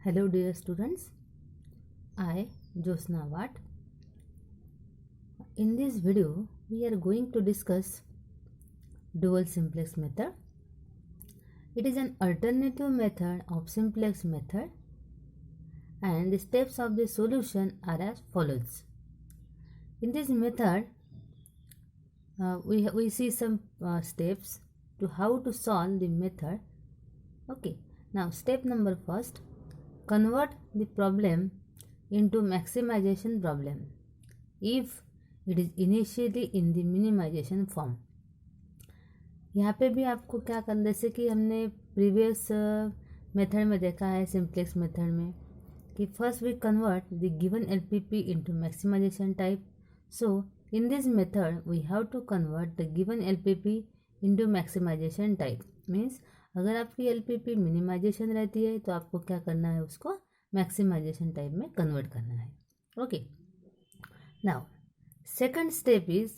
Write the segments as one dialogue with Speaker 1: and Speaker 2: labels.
Speaker 1: Hello dear students, I Josna Watt. In this video we are going to discuss dual simplex method. It is an alternative method of simplex method and the steps of the solution are as follows. In this method we see some steps to how to solve the method. Okay, now step number first, convert the problem into maximization problem if it is initially in the minimization form. यहाँ पे भी आपको क्या करना, जैसे कि हमने previous method में देखा है सिंप्लेक्स मेथड में कि first we convert the given LPP into maximization type. So in this method we have to convert the given LPP into maximization type. Means अगर आपकी एलपीपी मिनिमाइजेशन रहती है तो आपको क्या करना है, उसको मैक्सिमाइजेशन टाइप में कन्वर्ट करना है. Okay, now second step is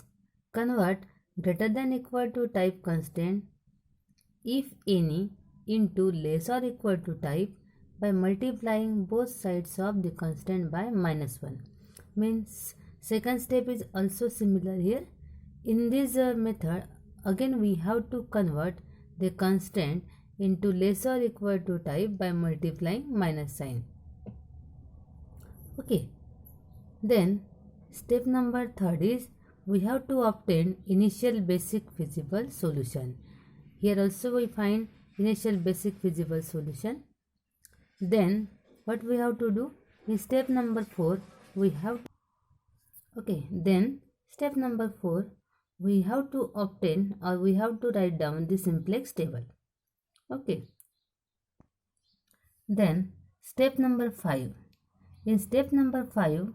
Speaker 1: convert greater than equal to type constant if any into less or equal to type by multiplying both sides of the constant by -1. Means second step is also similar here. In this method again we have to convert the constant into less or equal to type by multiplying minus sign. Okay, then step number third is we have to obtain initial basic feasible solution. Here also we find initial basic feasible solution. Then what we have to do in step number 4 we have step number 4 we have to obtain or we have to write down the simplex table. Okay, then step number 5. In step number 5,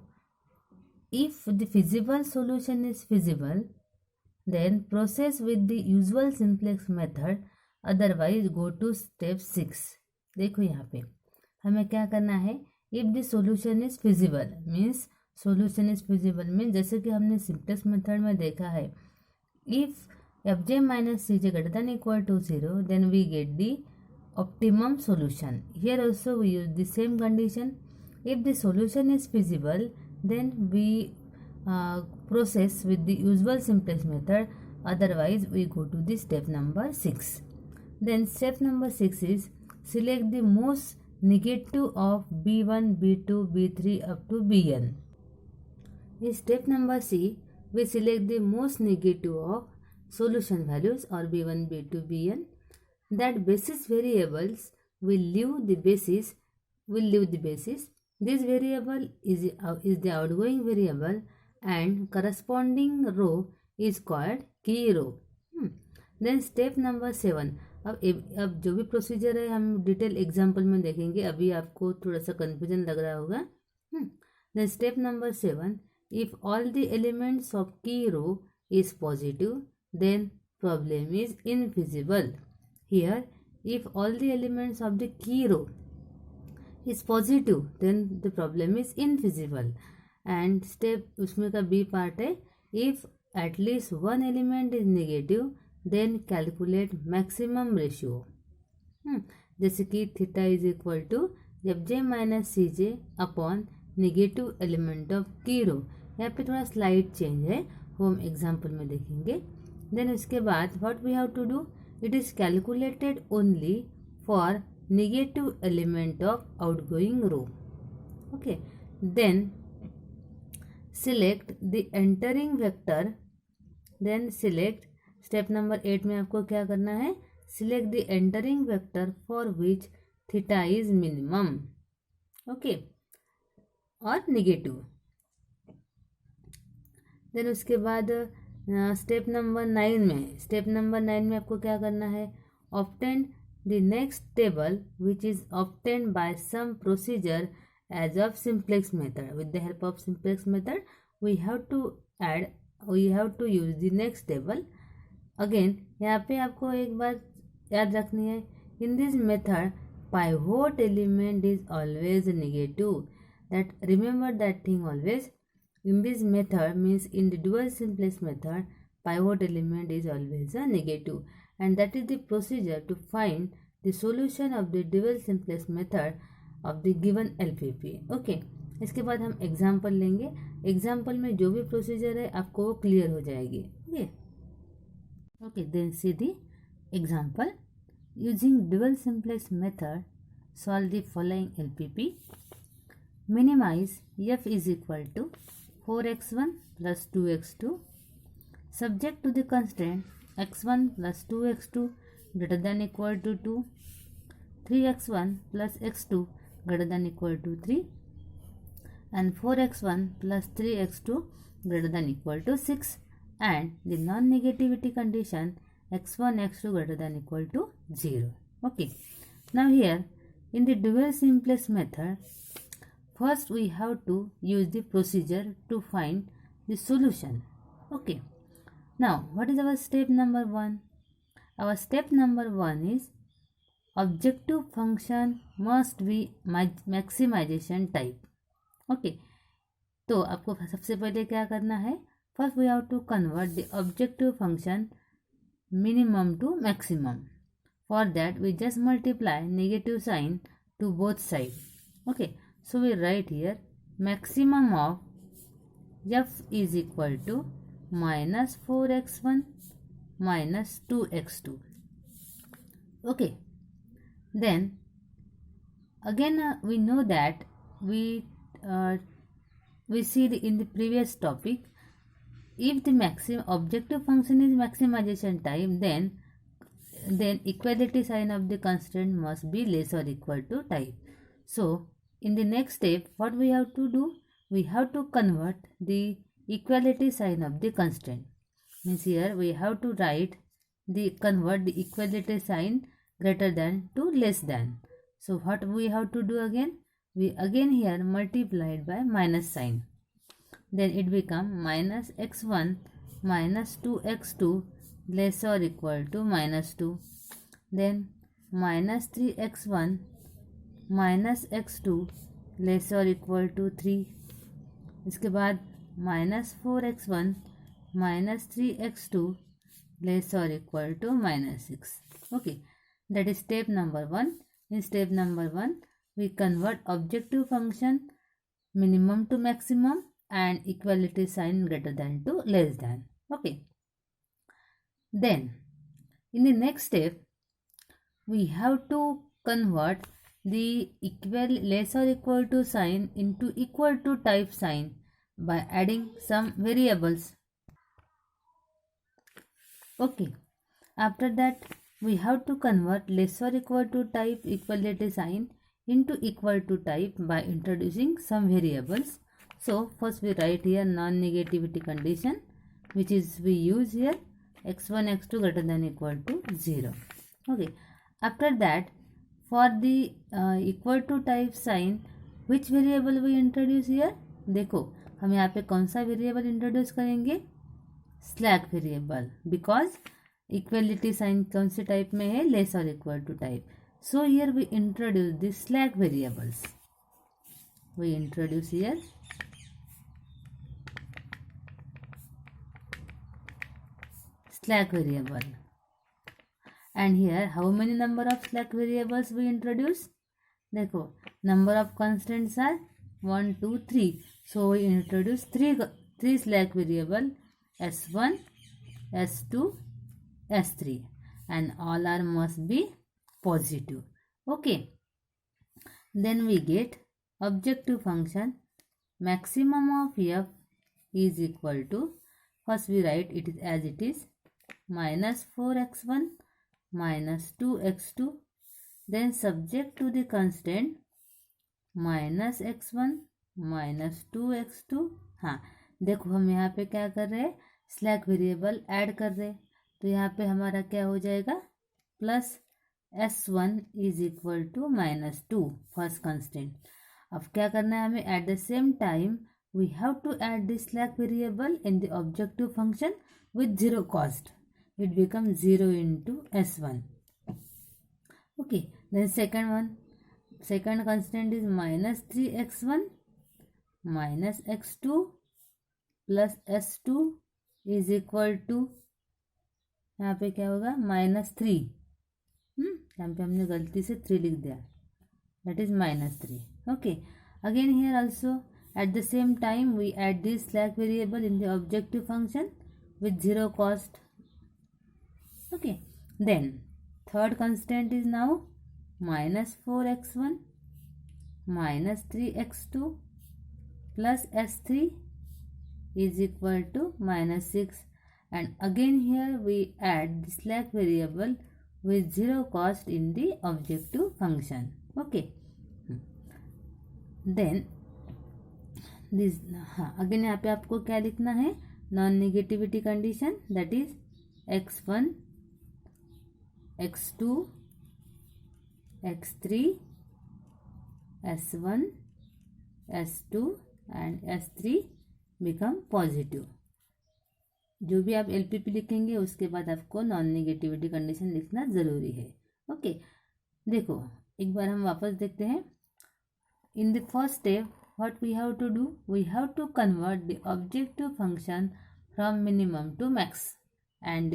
Speaker 1: if the feasible solution is feasible, then process with the usual simplex method, otherwise go to step 6. देखो यहाँ पे हमें क्या करना है, if the solution is feasible means solution is feasible means जैसे कि हमने simplex method में देखा है, if fj minus cj greater than equal to 0 then we get the optimum solution. Here also we use the same condition. If the solution is feasible then we process with the usual simplex method, otherwise we go to the step number 6. Then step number 6 is select the most negative of b1, b2, b3 up to bn. In step number C we select the most negative of solution values or b1, b2, bn. That basis variables will leave the basis. This variable is the outgoing variable and corresponding row is called key row. Then step number 7. अब जो भी procedure है हम detail example में देखेंगे, अभी आपको थोड़ा सा कंफ्यूजन लग रहा होगा. Then step number 7. If all the elements of key row is positive then problem is infeasible. Here if all the elements of the key row is positive then the problem is infeasible. And step उसमें का B part है, if at least one element is negative then calculate maximum ratio. जैसे कि theta is equal to fj minus C J upon negative element of key row. यहाँ पे थोड़ा slide change है, वो हम एग्जाम्पल में देखेंगे. देन उसके बाद what we have to do, it is calculated only for negative element of outgoing row. Okay, then select the entering vector. Then select step number 8 में आपको क्या करना है, select the entering vector for which theta is minimum. Okay, और negative. then उसके बाद step number 9 में आपको क्या करना है, obtain the next table which is obtain by some procedure as of simplex method. With the help of simplex method we have to use the next table. Again यहाँ पे आपको एक बात याद रखनी है, in this method pivot element is always negative. That remember that thing always. In this method means in the dual simplex method pivot element is always a negative, and that is the procedure to find the solution of the dual simplex method of the given LPP. Okay, इसके बाद हम example लेंगे. Example में जो भी procedure है आपको वो क्लियर हो जाएगी. Okay, then see the example. Using dual simplex method solve the following LPP. Minimize f is equal to 4x1 plus 2x2 subject to the constraint x1 plus 2x2 greater than equal to 2, 3x1 plus x2 greater than equal to 3 and 4x1 plus 3x2 greater than equal to 6 and the non-negativity condition x1 x2 greater than equal to 0. Okay, now here in the dual simplex method, first we have to use the procedure to find the solution. Okay, now what is our step number 1? Our step number 1 is objective function must be maximization type. Okay, तो आपको सबसे पहले क्या करना है? First we have to convert the objective function minimum to maximum. For that we just multiply negative sign to both sides. Okay, so we write here maximum of f is equal to minus 4x1 minus 2x2. Okay, then again we know that we see in the previous topic, if the maximum objective function is maximization type, then equality sign of the constraint must be less or equal to type. So in the next step what we have to do, we have to convert the equality sign of the constraint. Means here we have to convert the equality sign greater than to less than. So what we have to do again, we again here multiply it by minus sign, then it become minus x1 minus 2x2 less or equal to minus 2, then minus 3x1 minus x2 less or equal to 3, इसके बाद minus 4x1 minus 3x2 less or equal to minus 6. Okay, that is step number 1. In step number 1 we convert objective function minimum to maximum and equality sign greater than to less than. Okay, then in the next step we have to convert the less or equal to sign into equal to type sign by adding some variables. Okay, after that we have to convert less or equal to type equality sign into equal to type by introducing some variables. So first we write here non-negativity condition, which is we use here x1 x2 greater than equal to 0. Okay, after that for the equal to type sign, which variable we introduce here? देखो हम यहाँ पे कौन सा variable introduce करेंगे? Slack variable, because equality sign कौन से type में है? लेस और equal to type. So here we introduce the slack variables. We introduce here slack variable, and here how many number of slack variables we introduce? देखो number of constants are 1 2 3, so we introduce three slack variable s1 s2 s3 and all are must be positive. Okay, then we get objective function maximum of f is equal to, first we write it is as it is, minus 4x1 minus 2x2, then subject to the constraint minus x1 minus 2x2. हाँ देखो हम यहाँ पे क्या कर रहे हैं? Slack variable add कर रहे हैं, तो यहाँ पे हमारा क्या हो जाएगा? Plus s1 is equal to minus 2 first constant. अब क्या करना है हमें? At the same time we have to add the slack variable in the objective function with 0 cost. It becomes 0 into s1. Okay, then second constant is minus 3x1 minus x2 plus s2 is equal to, यहाँ पे क्या होगा? Minus 3. यहाँ पे हमने गलती से 3 लिख दिया. that is minus 3. Okay, again here also at the same time we add this slack variable in the objective function with 0 cost. Okay, then third constant is now minus 4x1 minus 3x2 plus s3 is equal to minus 6, and again here we add the slack variable with 0 cost in the objective function. Okay, then this again यहाँ पे आपको क्या लिखना है, non negativity condition, that is x1 x2 x3 s1 s2 and s3 become positive. जो भी आप LPP लिखेंगे उसके बाद आपको नॉन नेगेटिविटी कंडीशन लिखना ज़रूरी है. ओके, देखो एक बार हम वापस देखते हैं. In the first step what we have to do, we have to convert the objective function from minimum to max and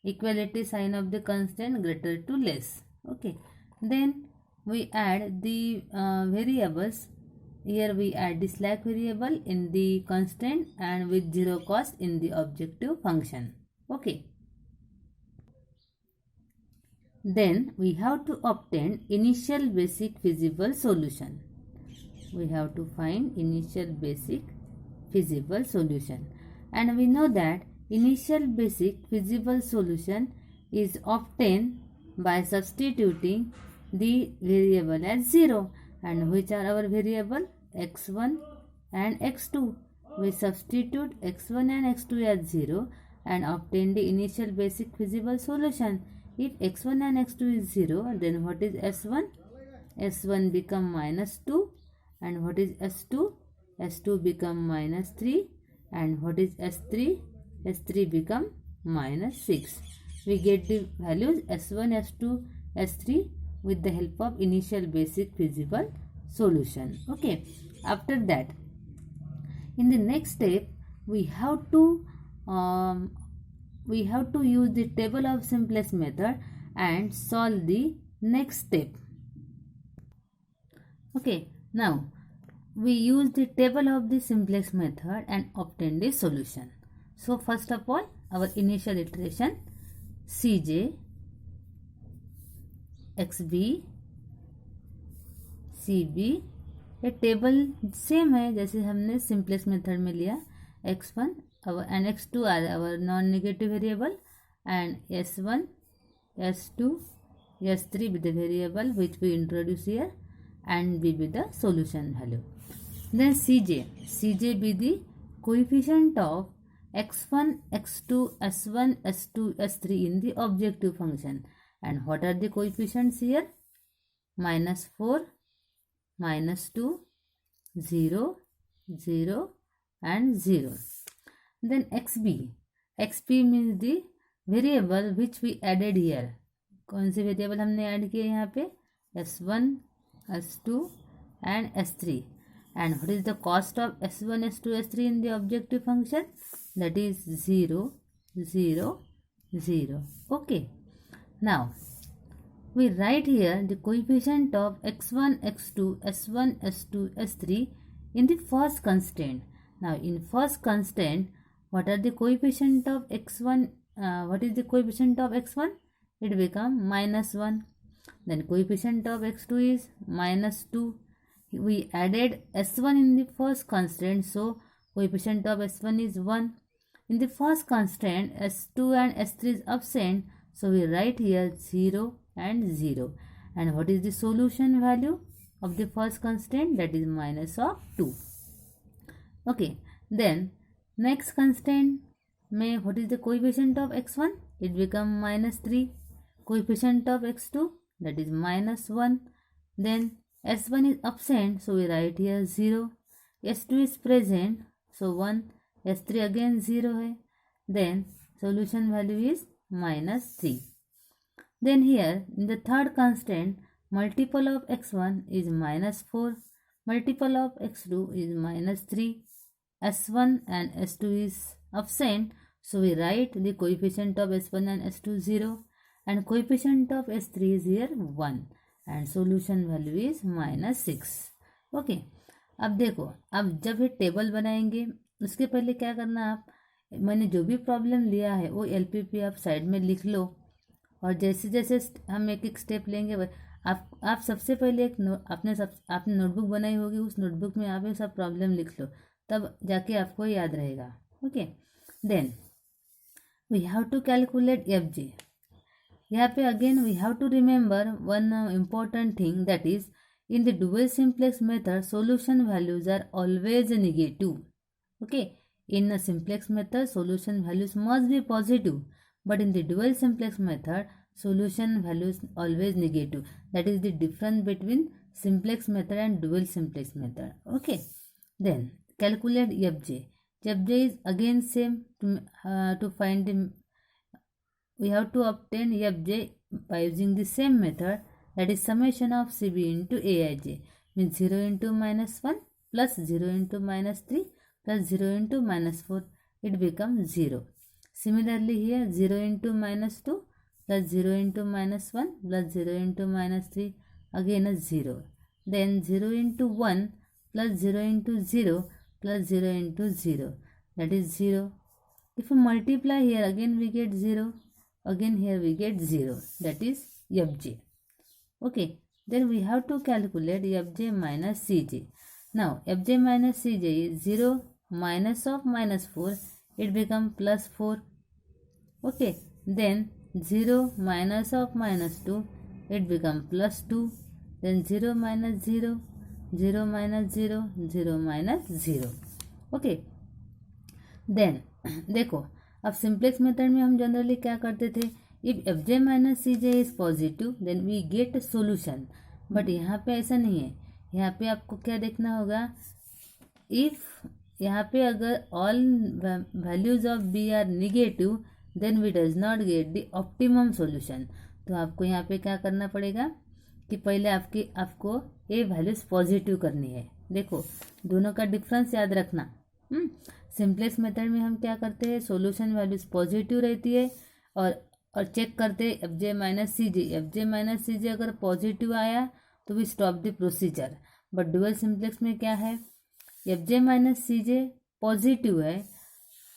Speaker 1: equality sign of the constant greater to less. Okay, then we add the variables. Here we add the slack variable in the constant and with 0 cost in the objective function. Okay, then we have to obtain initial basic feasible solution. We have to find initial basic feasible solution, and we know that initial basic feasible solution is obtained by substituting the variable as 0, and which are our variable x1 and x2. We substitute x1 and x2 as 0 and obtain the initial basic feasible solution. If x1 and x2 is 0, then what is s1? S1 become minus 2. And what is S2? S2 become minus 3. And what is S3? S3 become minus 6. We get the values S1, S2, S3 with the help of initial basic feasible solution. Okay. After that, in the next step, we have to use the table of simplest method and solve the next step. Okay. Now, we use the table of the simplest method and obtain the solution. So, first of all, our initial iteration Cj, Xb, Cb, ये table same है जैसे हमने simplest method में लिया. x1 and x2 are our non-negative variable, and s1, s2, s3 with the variable which we introduce here, and b with the solution value. Then Cj be the coefficient of x1, x2, s1, s2, s3 in the objective function. And what are the coefficients here? Minus 4, minus 2, 0, 0 and 0. Then xp means the variable which we added here. कौन सी variable हमने add किए यहाँ पे? s1, s2 and s3. And what is the cost of s1, s2, s3 in the objective function? That is 0, 0, 0. Okay. Now, we write here the coefficient of x1, x2, s1, s2, s3 in the first constant. Now, in first constant, what are the coefficient of x1? What is the coefficient of x1? It become minus 1. Then coefficient of x2 is minus 2. We added s1 in the first constant, so coefficient of s1 is 1. In the first constant, s2 and s3 is absent, so we write here 0 and 0. And what is the solution value of the first constant? That is minus of 2. Okay, then next constant, what is the coefficient of x1? It become minus 3. Coefficient of x2, that is minus 1. Then s1 is absent, so we write here 0. s2 is present, so 1. s3 again 0 hai. Then solution value is minus 3. Then here in the third constant, multiple of x1 is minus 4. Multiple of x2 is minus 3. s1 and s2 is absent, so we write the coefficient of s1 and s2 0. And coefficient of s3 is here 1. and solution value is -6. Okay, अब देखो, अब जब ये table बनाएंगे उसके पहले क्या करना, आप मैंने जो भी प्रॉब्लम लिया है वो LPP आप साइड में लिख लो, और जैसे जैसे हम एक एक स्टेप लेंगे आप सबसे पहले आपने नोटबुक बनाई होगी, उस नोटबुक में आप ये सब प्रॉब्लम लिख लो, तब जाके आपको याद रहेगा. Okay, then we have to calculate FJ. यहाँ पे again we have to remember one important thing, that is in the dual simplex method solution values are always negative. Okay, in a simplex method solution values must be positive, but in the dual simplex method solution values always negative. That is the difference between simplex method and dual simplex method. Okay, then calculate FJ. FJ is again same. To find the, we have to obtain FJ by using the same method, that is summation of CB into Aij, means 0 into -1 plus 0 into -3 plus 0 into -4, it becomes 0. Similarly here 0 into -2 plus 0 into -1 plus 0 into -3, again a 0. Then 0 into 1 plus 0 into 0 plus 0 into 0, that is 0. If we multiply here, again we get 0, again here we get 0, that is FJ. Okay, then we have to calculate FJ minus CJ. Now FJ minus CJ is 0 minus of -4, it becomes +4. Okay, then 0 minus of -2, it becomes +2. Then 0 minus 0, 0 minus 0, 0 minus 0. Okay, then देखो, अब simplex method में हम generally क्या करते थे, if FJ minus CJ is positive then we get solution, but यहाँ पे ऐसा नहीं है. यहाँ पे आपको क्या देखना होगा, इफ यहाँ पे अगर all values of B are negative then we does not get the optimum solution. तो आपको यहाँ पे क्या करना पड़ेगा कि पहले आपको ए वैल्यूज पॉजिटिव करनी है. देखो, दोनों का डिफरेंस याद रखना. सिंप्लेक्स मेथड में हम क्या करते हैं, सॉल्यूशन वैल्यूज पॉजिटिव रहती है और चेक करते हैं FJ minus CJ. FJ minus CJ अगर पॉजिटिव आया तो we stop the procedure. But dual simplex में क्या है, FJ माइनस CJ पॉजिटिव है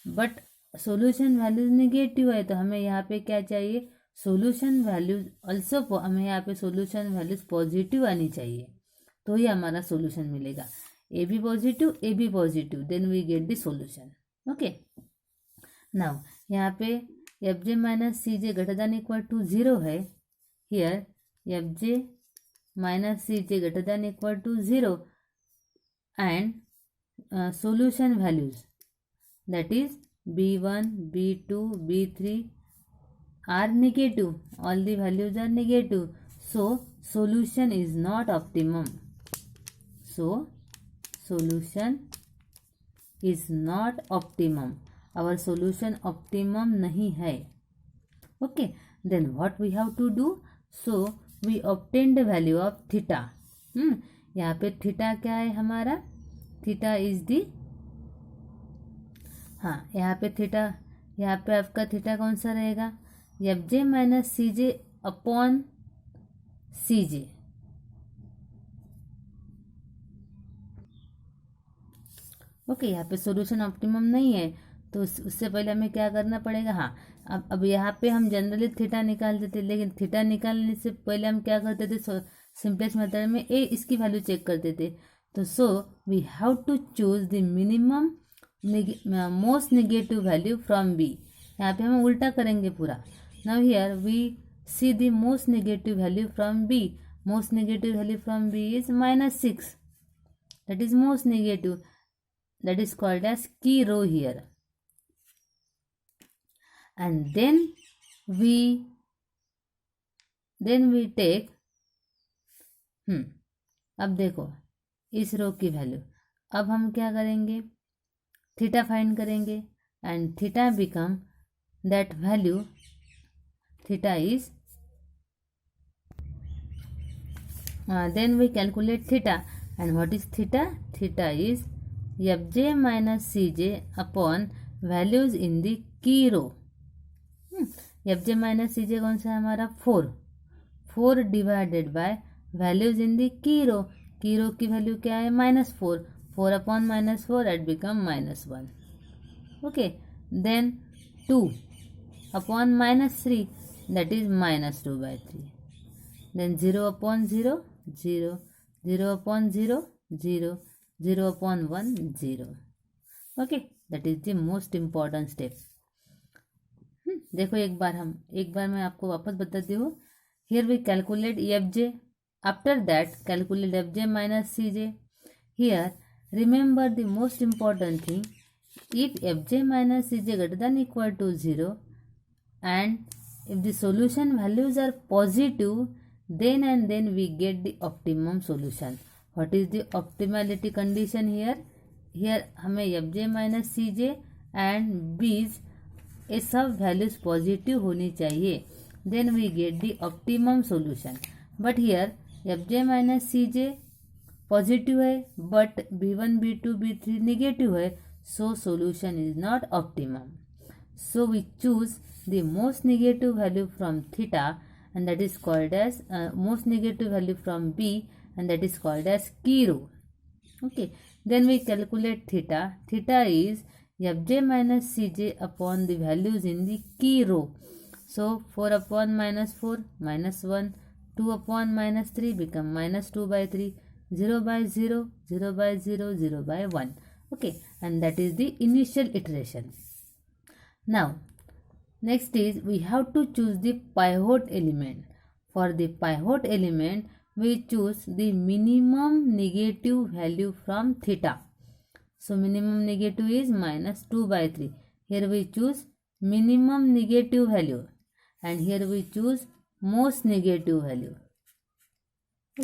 Speaker 1: बट सॉल्यूशन वैल्यूज नेगेटिव है, तो हमें यहाँ पे क्या चाहिए, सॉल्यूशन वैल्यूज ऑल्सो, हमें यहाँ पे सॉल्यूशन वैल्यूज पॉजिटिव आनी चाहिए, तो ही हमारा सॉल्यूशन मिलेगा. A B positive, then we get the solution. Okay, now यहाँ पे FJ minus CJ greater than equal to 0 है. Here FJ minus CJ greater than equal to 0 and solution values, that is B1, B2, B3 are negative. All the values are negative. So solution is not optimum. So solution is not optimum. Our solution optimum नहीं है. Okay. Then what we have to do? So we obtain the value of theta. यहाँ पे theta क्या है हमारा, theta is the, हाँ यहाँ पे आपका थीटा कौन सा रहेगा, FJ minus CJ upon CJ. Okay, यहाँ पे सॉल्यूशन ऑप्टिमम नहीं है तो उससे पहले हमें क्या करना पड़ेगा, हाँ अब यहाँ पे हम जनरली थीटा निकाल देते, लेकिन थीटा निकालने से पहले हम क्या करते थे, सिंपलेक्स मेथड में इसकी वैल्यू चेक करते थे. तो so we have to choose the minimum most negative value from B. यहाँ पे हम उल्टा करेंगे पूरा. Now here we see the most negative value from B. Most negative value from B is -6. That is most negative, that is called as key row here. And then we take, अब देखो इस रो की value, अब हम क्या करेंगे, theta find करेंगे and theta become that value, theta is, then we calculate theta and what is theta, theta is FJ minus CJ upon values in the key row. FJ minus CJ कौन सा है हमारा, 4 divided by values in the key row की value क्या है -4, 4 upon -4 it become -1. Okay, then 2 upon -3 that is -2/3. Then 0 upon 0 0, 0 upon 0 0, 0 upon 1 0. Okay, that is the most important step. देखो एक बार मैं आपको वापस बताती हूँ. Here we calculate FJ. After that calculate FJ minus CJ. Here remember the most important thing. If FJ minus CJ greater than equal to 0 and if the solution values are positive, then and then we get the optimum solution. What is the optimality condition here? Here हमें FJ minus CJ and B's ये सब values positive होनी चाहिए. Then we get the optimum solution. But here FJ minus CJ positive है but B1 B2 B3 negative है, so solution is not optimum. So we choose the most negative value from theta and that is called as most negative value from B and that is called as key row. Okay, then we calculate theta. Theta is FJ minus CJ upon the values in the key row. So 4 upon -4 -1, 2 upon -3 become -2/3, 0/0 0/0 0/1. Okay, and that is the initial iteration. Now next is we have to choose the pivot element. For the pivot element we choose the minimum negative value from theta. So minimum negative is -2/3. Here we choose minimum negative value and here we choose most negative value.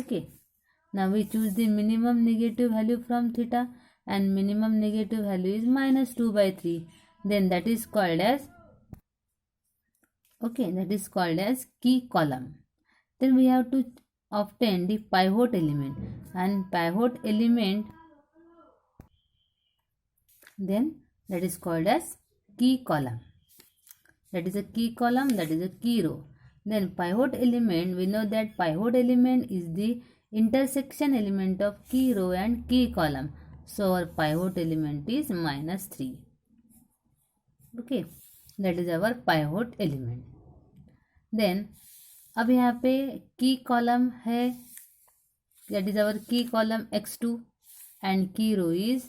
Speaker 1: Okay, now we choose the minimum negative value from theta and minimum negative value is -2/3. Then that is called as key column. Then we have to obtain the pivot element and pivot element, then that is called as key column. That is a key column, that is a key row. Then pivot element, we know that pivot element is the intersection element of key row and key column. So our pivot element is -3. Okay, that is our pivot element. Then अब यहाँ पे की column है, that is our key column x2 and key row is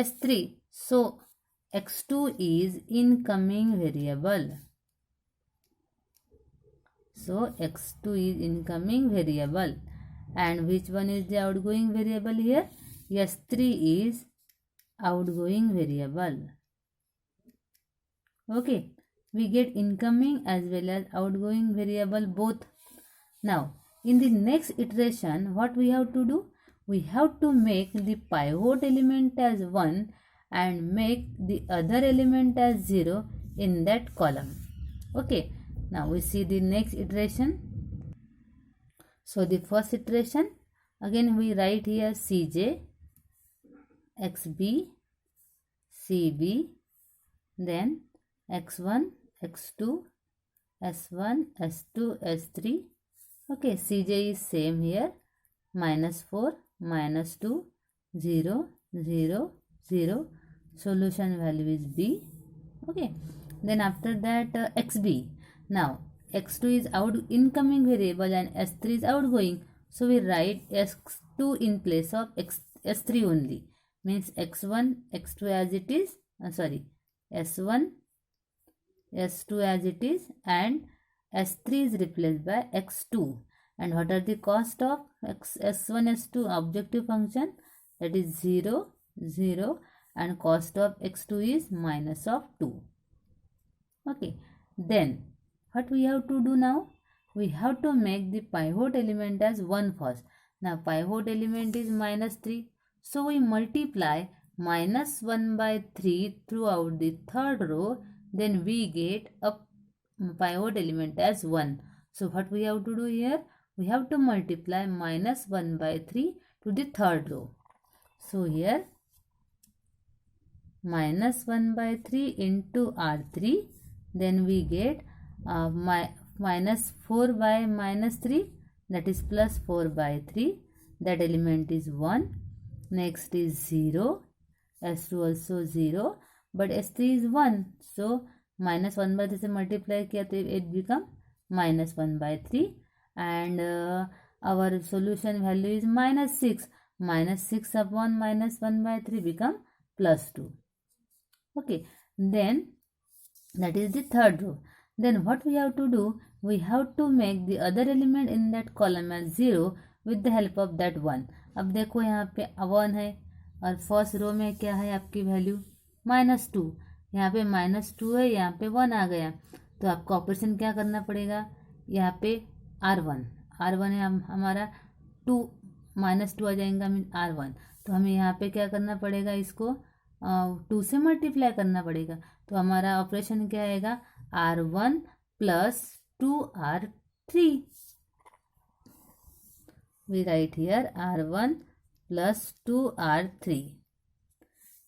Speaker 1: s3. So x2 is incoming variable. So x2 is incoming variable and which one is the outgoing variable here? S3 is outgoing variable. Okay, we get incoming as well as outgoing variable both. Now in the next iteration what we have to do? We have to make the pivot element as 1 and make the other element as 0 in that column. Okay, now we see the next iteration. So the first iteration, again we write here CJ, XB, CB, then x1, x2, s1, s2, s3. Okay, CJ is same here, -4, -2, 0, 0, 0. Solution value is B. Okay, then after that XB. Now x2 is incoming variable and s3 is outgoing. So we write x2 in place of s3 only. Means x1, x2 as it is. S1, S2 as it is and S3 is replaced by x2. And what are the cost of S1, S2? Objective function, that is 0, 0 and cost of x2 is -2. Okay, then what we have to do now? We have to make the pivot element as 1 first. Now pivot element is -3. So we multiply -1/3 throughout the third row. Then we get a pivot element as 1. So what we have to do here? We have to multiply -1/3 to the third row. So here -1/3 into R3. Then we get -4 by -3. that is plus 4/3. That element is 1. Next is 0. S2 also 0. But S3 is 1. So minus 1/3 से multiply किया तो it become minus 1/3. And our solution value is minus 6. Minus 6 upon minus 1/3 become plus 2. Okay. Then that is the third row. Then what we have to do? We have to make the other element in that column as 0 with the help of that 1. अब देखो यहाँ पे 1 है और first row में क्या है आपकी वैल्यू -2. यहाँ पे -2 है, यहाँ पे 1 आ गया. तो आपको ऑपरेशन क्या करना पड़ेगा? यहाँ पे R1 है हमारा 2 -2 आ जाएगा मीन R1. तो हमें यहाँ पे क्या करना पड़ेगा? इसको 2 से मल्टीप्लाई करना पड़ेगा. तो हमारा ऑपरेशन क्या आएगा? R1 plus 2R3. We write here R1 plus 2R3.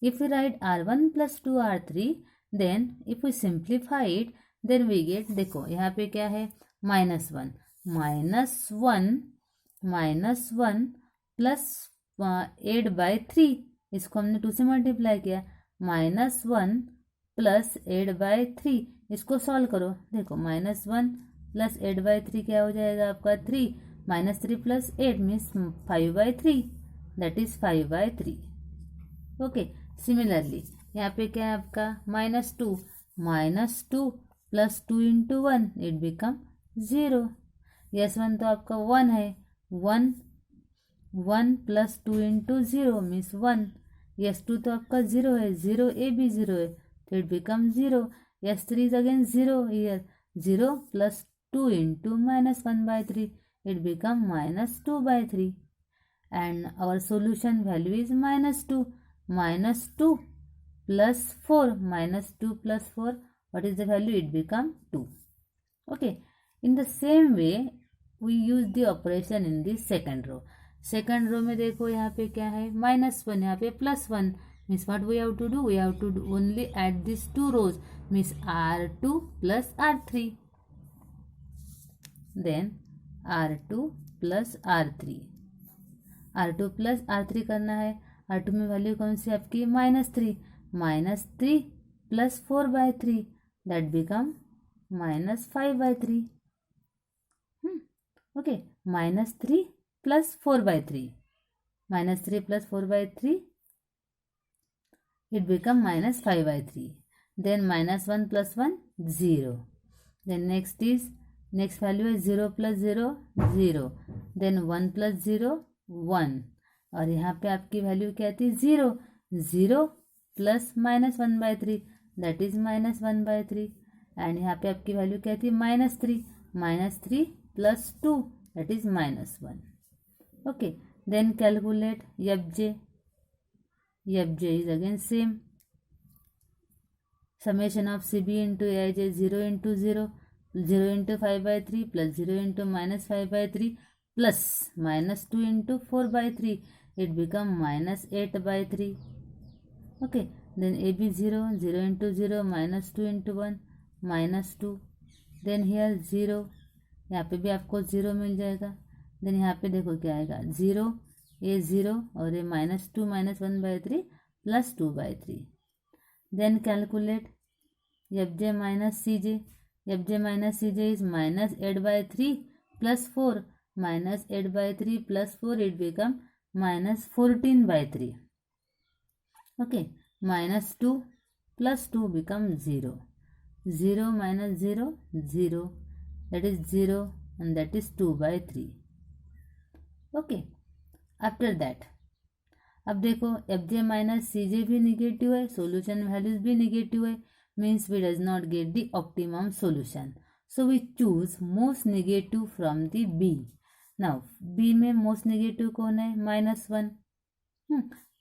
Speaker 1: If we write R1 plus 2R3, then if we simplify it, then we get, देखो यहाँ पे क्या है? -1 plus 8/3. इसको हमने 2 से मल्टीप्लाई किया. -1 plus 8/3. इसको सॉल्व करो. देखो -1 plus 8/3 क्या हो जाएगा आपका? 3. -3 plus 8 means 5/3. That is 5/3. Okay. Similarly यहाँ पे क्या है आपका? -2 plus 2 into 1 it become 0. S1 तो आपका 1 है. 1 plus 2 into 0 means 1. S2 तो आपका 0 है. 0 A भी 0 है तो it becomes 0. S3 is again 0 here. 0 plus 2 into -1/3 it become -2/3. And our solution value is -2. -2 plus 4. -2 plus 4. What is the value? It become 2. Okay. In the same way we use the operation in the second row. Second row में देखो यहाँ पे क्या है? -1. यहाँ पे +1. Means what we have to do? We have to only add these two rows. Means R2 plus R3. Then R2 plus R3. R2 plus R3 करना है. R2 में वैल्यू कौन सी आपकी? -3. -3 plus 4/3. That become -5/3. Okay. -3 plus 4/3. -3 plus 4/3. It become -5/3. Then -1 plus 1 0. Then next value is 0 plus 0 0. Then 1 plus 0 1. और यहाँ पे आपकी value क्या थी? 0. 0 plus -1/3 that is -1/3. एंड यहाँ पे आपकी वैल्यू क्या थी? -3. -3 plus 2 that is -1. Okay. Then calculate FJ. FJ is again same. Summation of CB into AIJ 0 into 0. 0 into 5/3 plus 0 into -5/3 plus -2 into 4/3. It become -8/3. Okay. Then AB 0. 0 into 0 -2 into 1 -2. Then here 0. यहाँ पे भी आपको 0 मिल जाएगा. Then यहाँ पे देखो क्या आएगा? 0 ये 0 और ये -2 -1/3 plus 2/3. Then calculate FJ minus CJ. FJ minus CJ is -8/3 plus 4. -8/3 plus 4 it become -14/3. Okay. -2 plus 2 becomes 0. 0 minus 0 0. That is 0 and that is 2/3. Okay. After that अब देखो FJ माइनस CJ भी निगेटिव है, सोल्यूशन वैल्यूज भी negative है. Means we does not get the optimum solution. So we choose most negative from the B. Now B में most negative कौन है? -1.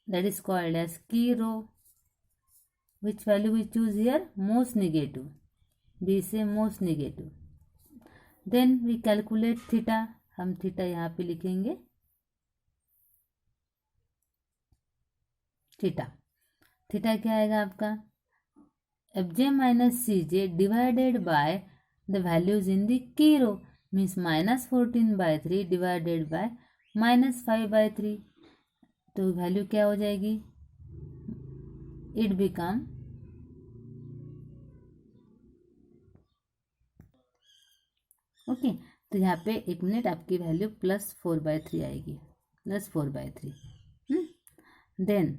Speaker 1: That is called as key row. Which value we choose here? Most negative. B से most negative. Then we calculate theta. हम theta यहाँ पे लिखेंगे. Theta क्या आएगा आपका? FJ minus CJ divided by the values in the key row. Means -14/3 divided by -5/3, तो value क्या हो जाएगी, इट बिकम ओके। तो यहाँ पे 1 मिनट आपकी वैल्यू +4/3 आएगी, +4/3। Then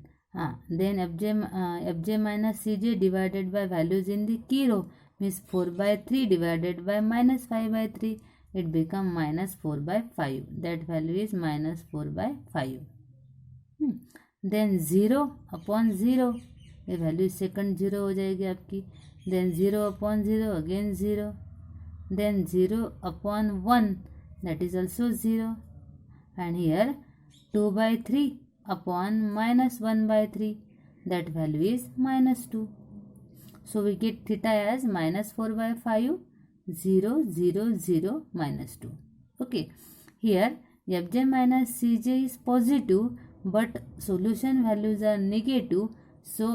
Speaker 1: then fj minus cj divided by values in the key row means 4/3 divided by -5/3, it become -4/5, that value is -4/5। then 0/0, ये वैल्यू सेकंड 0 हो जाएगी आपकी, then 0/0 again 0, then 0/1, that is also 0, and here 2/3 upon -1/3, that value is -2. So we get theta as -4/5, 0, 0, 0, -2. Okay, here fj minus cj is positive, but solution values are negative, so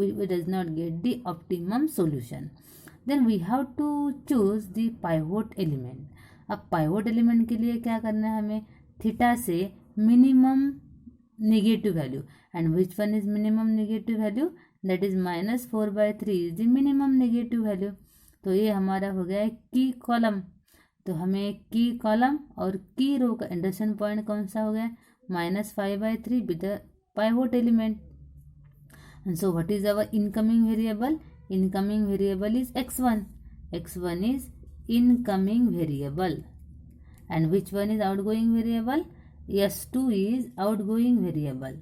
Speaker 1: we does not get the optimum solution. Then we have to choose the pivot element. अब pivot element के लिए क्या करना है हमें, theta से minimum negative value, and which one is minimum negative value, that is -4/3 is the minimum negative value. तो ये हमारा हो गया है की कॉलम, तो हमें की कॉलम और की रो का इंटरसेक्शन पॉइंट कौन सा हो गया, -5/3 with the pivot element. And so what is our incoming variable, incoming variable is x1, x1 is incoming variable, and which one is outgoing variable, s2 is outgoing variable,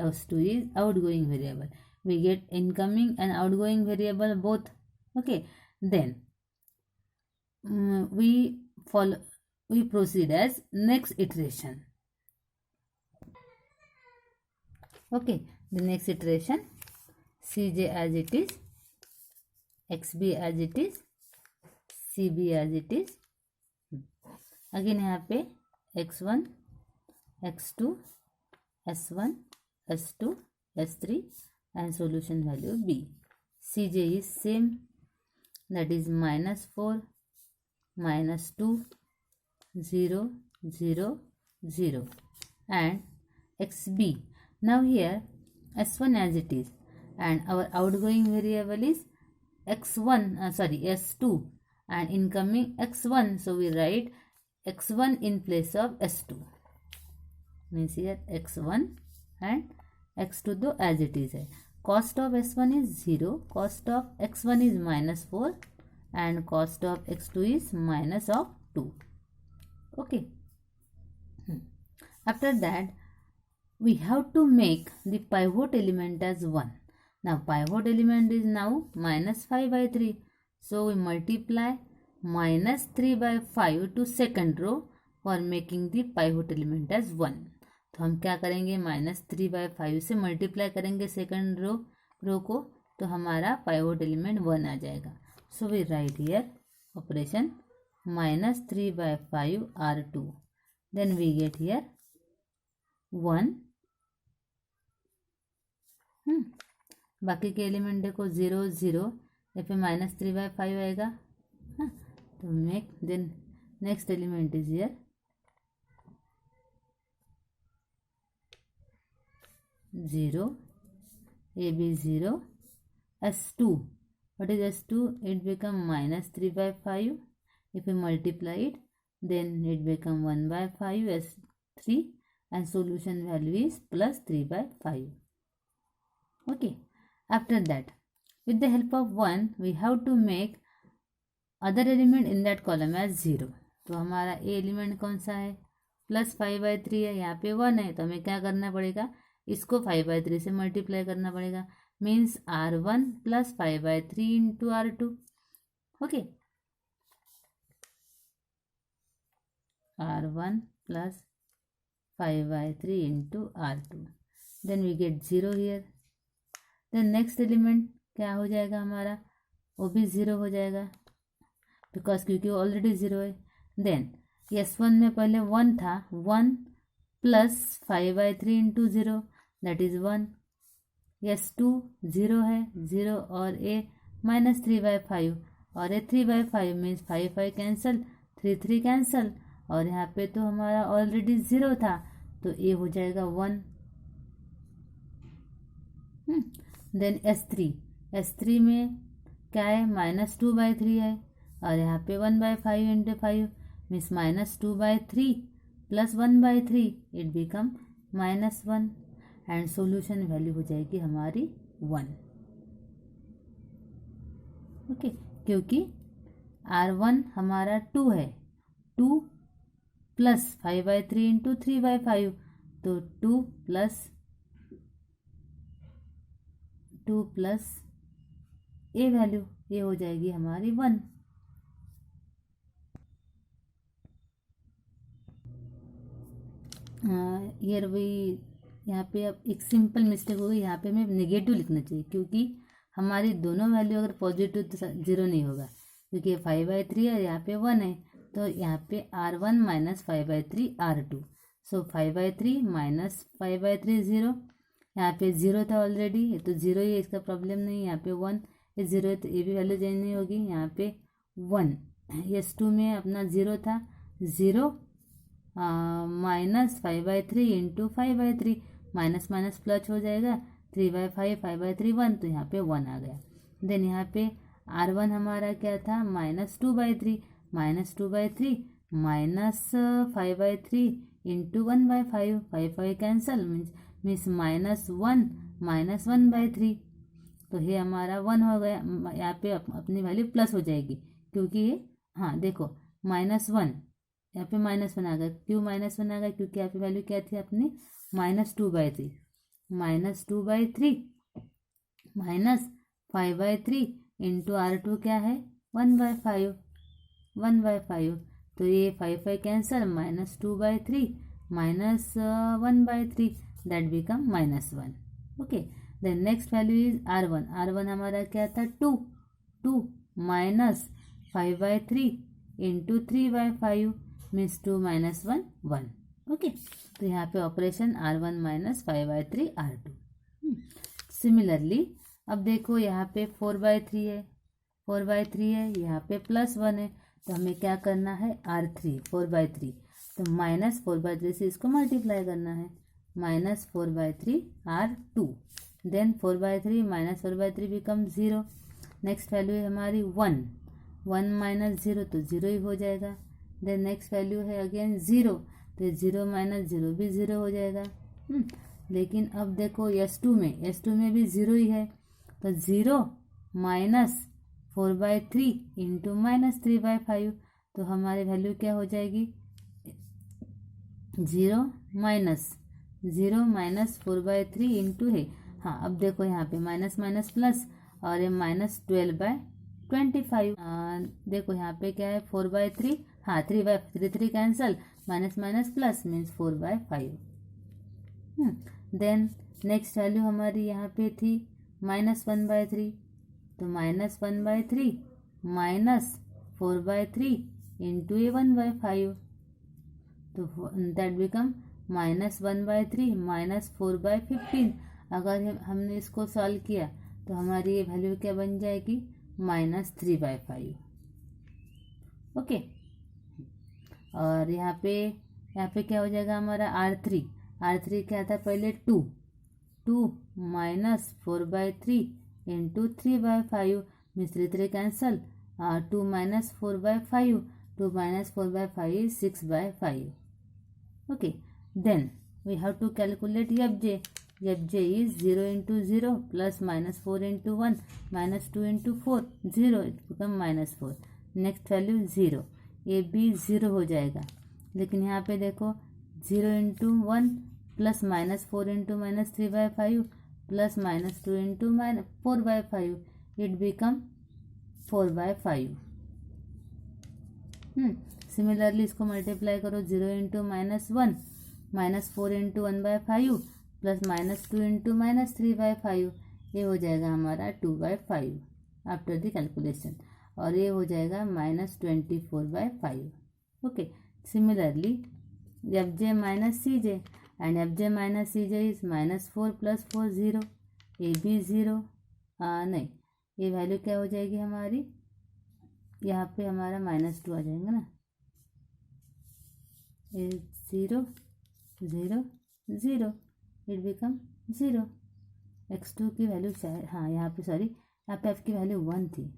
Speaker 1: s2 is outgoing variable. We get incoming and outgoing variable both. Okay, then we proceed as next iteration. Okay, the next iteration, cj as it is, xb as it is, cb as it is. Again यहाँ पे x1, x2, s1, s2, s3 and solution value b. cj is same, that is -4, -2, 0, 0, 0, and xb. Now here s1 as it is, and our outgoing variable is s2, and incoming x1, so we write x1 in place of s2, means here x1 and x2 दो as it is है. Cost of s1 is 0, cost of x1 is -4 and cost of x2 is -2. Okay, after that we have to make the pivot element as 1. Now pivot element is now -5/3, so we multiply -3/5 to second row for making the pivot element as 1. तो हम क्या करेंगे, -3/5 से multiply करेंगे second row को, तो हमारा pivot element 1 आ जाएगा. So we write here operation -3/5 R2, then we get here 1. बाकी के एलिमेंट देखो 0, 0, या फिर -3/5 आएगा. तो make then next element is here 0, AB 0, S2. What is S2? It become -3/5. If we multiply it, then it become 1/5 S3, and solution value is +3/5. Okay. After that, with the help of 1, we have to make other element in that column as 0. तो हमारा ए element कौन सा है, +5/3 है, यहाँ पे 1 है, तो हमें क्या करना पड़ेगा, इसको 5/3 से मल्टीप्लाई करना पड़ेगा. Means R1 + 5/3 into R2. Okay, R1 + 5/3 into R2. Then we get 0 here. Then next element क्या हो जाएगा हमारा, वो भी 0 हो जाएगा, बिकॉज क्योंकि वो ऑलरेडी 0 है. देन S1 में पहले 1 था, 1 + 5/3 इंटू 0, दैट इज 1. S2 0 है, 0 और ए -3/5, और ए 3/5 मीन्स 5 कैंसल, 3 3 कैंसल, और यहाँ पे तो हमारा ऑलरेडी 0 था, तो ए हो जाएगा 1। देन S3 में क्या है, -2/3 है, और यहाँ पे 1/5 into 5 means -2/3 plus 1/3, it become -1, and solution value हो जाएगी हमारी 1। ओके, क्योंकि R1 हमारा 2 है, 2 प्लस 5/3 इंटू 3/5, तो 2 प्लस ए वैल्यू, ये हो जाएगी हमारी 1। ये वही यहाँ पे अब एक सिंपल मिस्टेक हो गई, यहाँ पे हमें नेगेटिव लिखना चाहिए, क्योंकि हमारी दोनों वैल्यू अगर पॉजिटिव तो 0 नहीं होगा, क्योंकि 5/3 है, यहाँ पे 1 है, तो यहाँ पे R1 माइनस 5/3 R2, सो 5/3 माइनस 5/3 0, यहाँ पे 0 था ऑलरेडी, ये तो 0 ही है, इसका प्रॉब्लम नहीं, यहाँ पे 1 ये 0 है, तो ये भी वैल्यू चेंज नहीं होगी, यहाँ पे 1। S2 में अपना 0 था, 0 minus 5/3 into 5/3, minus minus plus हो जाएगा, 3/5 5/3 1, तो यहाँ पे 1 आ गया। देन यहाँ पे R1 हमारा क्या था, -2/3, -2/3 minus 5/3 into 1/5, 5 cancel means -1 minus 1/3, तो ये हमारा 1 हो गया। यहाँ पे अपनी वैल्यू प्लस हो जाएगी, क्योंकि ये हाँ देखो -1, यहाँ पे -1 आ गया। क्यों -1 आ गया, क्योंकि यहाँ पे वैल्यू क्या थी अपनी -2/3, -2/3 माइनस 5/3 इंटू R2 क्या है 1/5, 1/5, तो ये 5 cancel, -2/3 minus 1/3, that become -1। Okay, then next value is R1 हमारा क्या था 2 minus 5/3 into 3/5 means 2 minus 1 1। Okay, तो यहाँ पे operation R1 minus 5/3 R2। Similarly अब देखो यहाँ पे 4/3 है, 4/3 है, यहाँ पे +1 है, तो हमें क्या करना है R3 4/3, तो -4/3 से इसको मल्टीप्लाई करना है, -4/3 R2, then 4/3 minus 4/3 become 0। Next value है हमारी 1 माइनस 0, तो 0 ही हो जाएगा। देन नेक्स्ट वैल्यू है अगेन 0, तो 0 माइनस 0 भी 0 हो जाएगा। लेकिन अब देखो S2 में भी 0 ही है, तो 0 माइनस 4/3 इंटू -3/5, तो हमारी वैल्यू क्या हो जाएगी 0 माइनस 4/3 इंटू है। हाँ, अब देखो यहाँ पे माइनस माइनस प्लस, और ये -12/25, देखो यहाँ पे क्या है 4/3, हाँ 3 cancel, minus minus plus means 4/5। Then next value हमारी यहाँ पे थी -1/3, तो -1/3 माइनस 4/3 इंटू 1/5, तो दैट बिकम -1/3 माइनस 4/15। अगर हमने इसको सॉल्व किया तो हमारी ये वैल्यू क्या बन जाएगी -3/5। ओके, और यहाँ पे क्या हो जाएगा हमारा R3 क्या था पहले 2 minus 4/3 into 3/5 means 3 cancel, 2 minus 4/5, 2 minus 4/5 is 6/5। okay, then we have to calculate fj is 0 into 0 plus -4 into 1 -2 into 4 0, it become -4। Next value 0, ये भी 0 हो जाएगा, लेकिन यहाँ पे देखो 0 into 1 plus -4 into -3/5 plus -2 into 4/5, it become 4/5। Similarly इसको multiply करो, 0 इंटू -1 -4 इंटू 1/5 प्लस -2 इंटू -3/5, ये हो जाएगा हमारा 2/5 आफ्टर द कैलकुलेशन, और ये हो जाएगा -24/5। Okay, similarly fj minus cj and fj minus cj is -4 + 4 0, ये भी 0 नहीं, ये वैल्यू क्या हो जाएगी हमारी, यहाँ पे हमारा -2 आ जाएगा ना, is 0 0 0, इट बिकम 0। x2 की वैल्यू शायद, हाँ यहाँ पे सॉरी, यहाँ पे f की वैल्यू 1 थी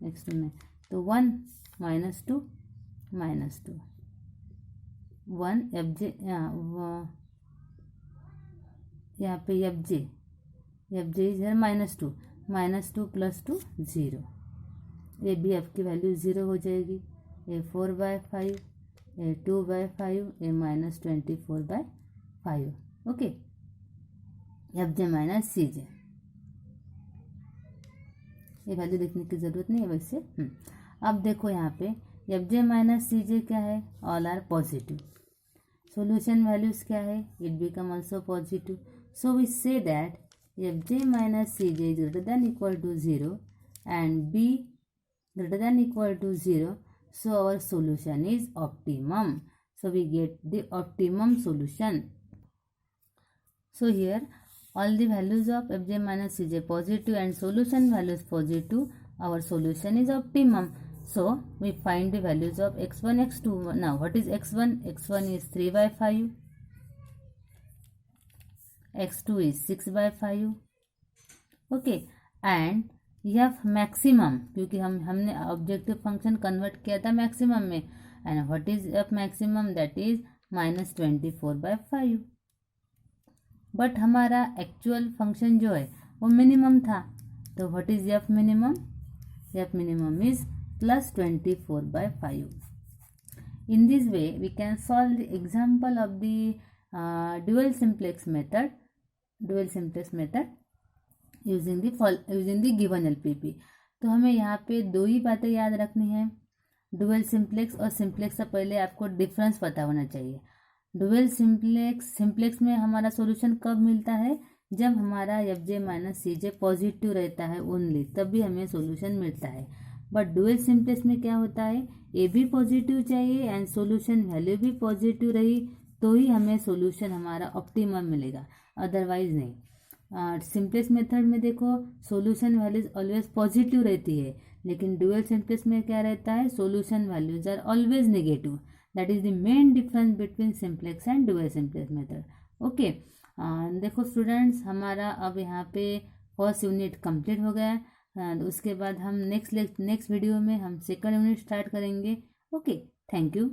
Speaker 1: x2 में, तो 1 -2 -2 1 fj, यहाँ पे fj is -2 -2 + 2 0, A B F की वैल्यू 0 हो जाएगी, ए 4/5, ए 2/5, ए -24/5, okay, F J minus C J, ये वैल्यू देखने की ज़रूरत नहीं है वैसे। अब देखो यहाँ पे F J minus C J क्या है, all are positive. Solution values क्या है, it become also positive. So we say that F J minus C J is greater than equal to 0 and B greater than equal to 0, so our solution is optimum. So we get the optimum solution. So here all the values of fj minus cj positive and solution values positive, our solution is optimum. So we find the values of x1 x2. Now what is x1? x1 is 3/5, x2 is 6/5, okay, and F maximum, क्योंकि हमने objective function convert किया था maximum में, and what is F maximum, that is -24/5, but हमारा actual function जो है वो minimum था, तो what is F minimum, F minimum is +24/5। In this way we can solve the example of the dual simplex method using the given LPP. तो हमें यहाँ पे दो ही बातें याद रखनी है, डुअल सिंप्लेक्स और सिंप्लेक्स से पहले आपको डिफरेंस पता होना चाहिए। डुअल सिंप्लेक्स में हमारा सॉल्यूशन कब मिलता है, जब हमारा एफ जे माइनस सी जे पॉजिटिव रहता है ओनली, तब भी हमें सॉल्यूशन मिलता है। बट डुअल सिंप्लेक्स में क्या होता है, ए भी पॉजिटिव चाहिए एंड सॉल्यूशन वैल्यू भी पॉजिटिव रही तो ही हमें सॉल्यूशन हमारा ऑप्टिमम मिलेगा, अदरवाइज नहीं। सिंपलेस्ट मेथड में देखो सॉल्यूशन वैल्यूज ऑलवेज पॉजिटिव रहती है, लेकिन डुअल सिंपलेस्ट में क्या रहता है, solution values are always negative. That is the main difference between simplex and dual simplex method, okay. देखो स्टूडेंट्स, हमारा अब यहाँ पे फर्स्ट यूनिट कंप्लीट हो गया, उसके बाद हम नेक्स्ट वीडियो में हम सेकंड यूनिट स्टार्ट करेंगे, ओके। Thank you.